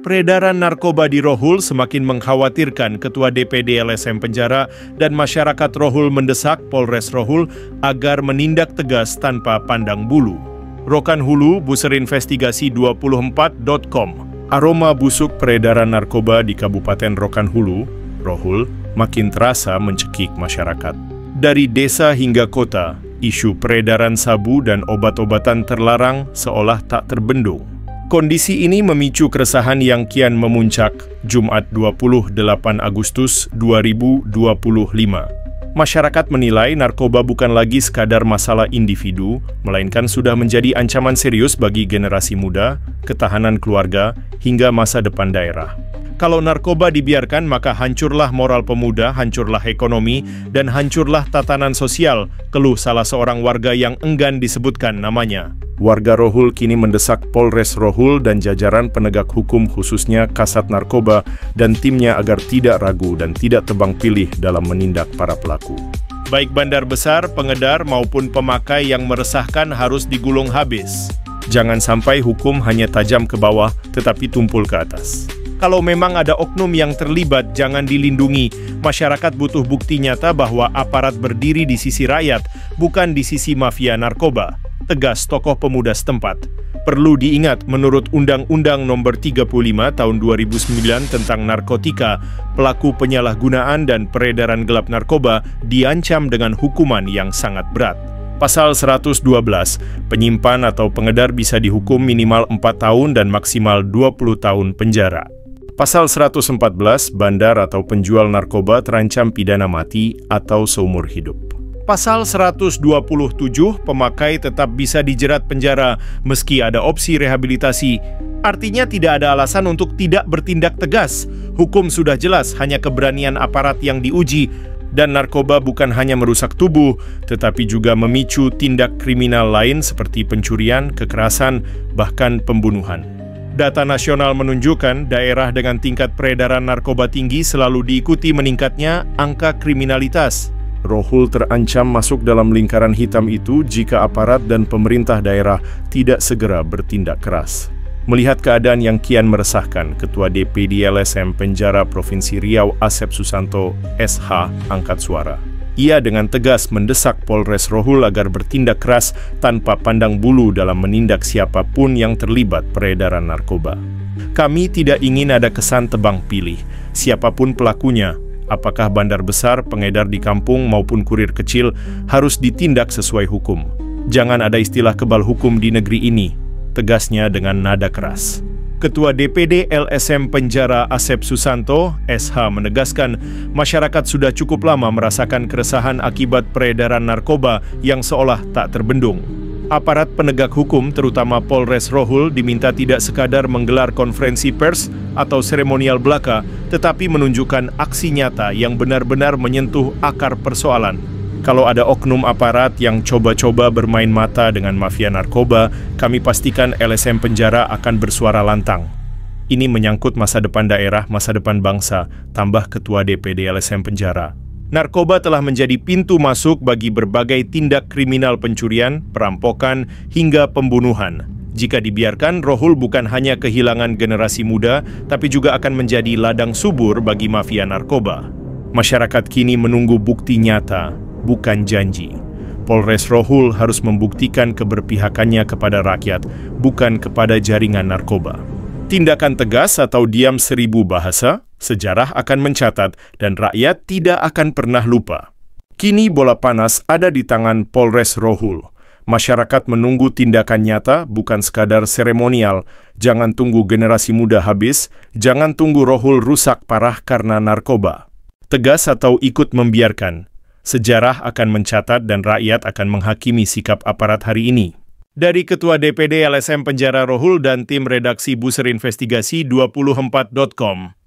Peredaran narkoba di Rohul semakin mengkhawatirkan. Ketua DPD LSM Penjara dan masyarakat Rohul mendesak Polres Rohul agar menindak tegas tanpa pandang bulu. Rokan Hulu, Buser Investigasi 24.com. Aroma busuk peredaran narkoba di Kabupaten Rokan Hulu, Rohul, makin terasa mencekik masyarakat. Dari desa hingga kota, isu peredaran sabu dan obat-obatan terlarang seolah tak terbendung. Kondisi ini memicu keresahan yang kian memuncak. Jumat 28 Agustus 2025. Masyarakat menilai narkoba bukan lagi sekadar masalah individu, melainkan sudah menjadi ancaman serius bagi generasi muda, ketahanan keluarga, hingga masa depan daerah. Kalau narkoba dibiarkan, maka hancurlah moral pemuda, hancurlah ekonomi, dan hancurlah tatanan sosial, keluh salah seorang warga yang enggan disebutkan namanya. Warga Rohul kini mendesak Polres Rohul dan jajaran penegak hukum khususnya Kasat Narkoba dan timnya agar tidak ragu dan tidak tebang pilih dalam menindak para pelaku. Baik bandar besar, pengedar maupun pemakai yang meresahkan harus digulung habis. Jangan sampai hukum hanya tajam ke bawah tetapi tumpul ke atas. Kalau memang ada oknum yang terlibat, jangan dilindungi. Masyarakat butuh bukti nyata bahwa aparat berdiri di sisi rakyat, bukan di sisi mafia narkoba. Tegas tokoh pemuda setempat. Perlu diingat, menurut Undang-Undang Nomor 35 Tahun 2009 tentang narkotika, pelaku penyalahgunaan dan peredaran gelap narkoba diancam dengan hukuman yang sangat berat. Pasal 112, penyimpan atau pengedar bisa dihukum minimal 4 tahun dan maksimal 20 tahun penjara. Pasal 114, bandar atau penjual narkoba terancam pidana mati atau seumur hidup. Pasal 127, pemakai tetap bisa dijerat penjara meski ada opsi rehabilitasi. Artinya tidak ada alasan untuk tidak bertindak tegas. Hukum sudah jelas, hanya keberanian aparat yang diuji. Dan narkoba bukan hanya merusak tubuh, tetapi juga memicu tindak kriminal lain seperti pencurian, kekerasan, bahkan pembunuhan. Data nasional menunjukkan daerah dengan tingkat peredaran narkoba tinggi selalu diikuti meningkatnya angka kriminalitas. Rohul terancam masuk dalam lingkaran hitam itu jika aparat dan pemerintah daerah tidak segera bertindak keras. Melihat keadaan yang kian meresahkan, Ketua DPD LSM Penjara Provinsi Riau Asep Susanto, SH, angkat suara. Ia dengan tegas mendesak Polres Rohul agar bertindak keras tanpa pandang bulu dalam menindak siapapun yang terlibat peredaran narkoba. Kami tidak ingin ada kesan tebang pilih. Siapapun pelakunya, apakah bandar besar, pengedar di kampung maupun kurir kecil, harus ditindak sesuai hukum. Jangan ada istilah kebal hukum di negeri ini, tegasnya dengan nada keras. Ketua DPD LSM Penjara Asep Susanto, SH, menegaskan masyarakat sudah cukup lama merasakan keresahan akibat peredaran narkoba yang seolah tak terbendung. Aparat penegak hukum, terutama Polres Rohul, diminta tidak sekadar menggelar konferensi pers atau seremonial belaka, tetapi menunjukkan aksi nyata yang benar-benar menyentuh akar persoalan. Kalau ada oknum aparat yang coba-coba bermain mata dengan mafia narkoba, kami pastikan LSM Penjara akan bersuara lantang. Ini menyangkut masa depan daerah, masa depan bangsa, tambah Ketua DPD LSM Penjara. Narkoba telah menjadi pintu masuk bagi berbagai tindak kriminal pencurian, perampokan, hingga pembunuhan. Jika dibiarkan, Rohul bukan hanya kehilangan generasi muda, tapi juga akan menjadi ladang subur bagi mafia narkoba. Masyarakat kini menunggu bukti nyata, bukan janji. Polres Rohul harus membuktikan keberpihakannya kepada rakyat, bukan kepada jaringan narkoba. Tindakan tegas atau diam 1000 bahasa, sejarah akan mencatat dan rakyat tidak akan pernah lupa. Kini bola panas ada di tangan Polres Rohul. Masyarakat menunggu tindakan nyata, bukan sekadar seremonial. Jangan tunggu generasi muda habis, jangan tunggu Rohul rusak parah karena narkoba. Tegas atau ikut membiarkan. Sejarah akan mencatat dan rakyat akan menghakimi sikap aparat hari ini. Dari Ketua DPD LSM Penjara Rohul dan tim redaksi Buser Investigasi 24.com.